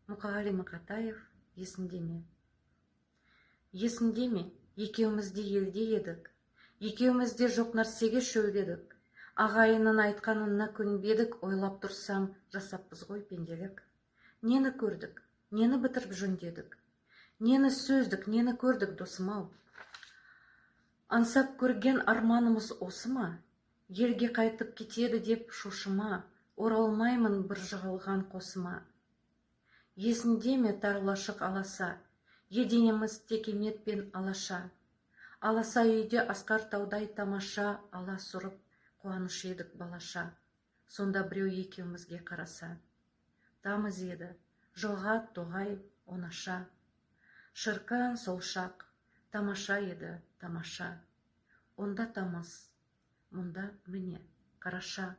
Мұқағали Мақатаев, есіңде ме? Есіңде ме? Екеуміз де елде едік. Екеуміз де жоқ нәрсеге шөлдедік. Ағайынның айтқанына көнбедік, ойлап тұрсам, жасаппыз ғой пенделік. Нені көрдік, нені бітіріп жөндедік. Нені сөздік, нені көрдік, досым-ау. Аңсап көрген арманымыз осы ма? Елге қайтып кетеді деп шошыма, оралмаймын бір жығылған қосыма. Есінде ме тарлашық аласа, еденеміз текемет пен алаша. Аласа үйде асқар таудай тамаша, ала сұрып қуаныш едік балаша. Сонда біреу екеумізге қараса. Тамыз еді, жылға тоғай онаша. Шырқан сол шақ, тамаша еді, тамаша. Онда тамыз, мұнда міне, қараша.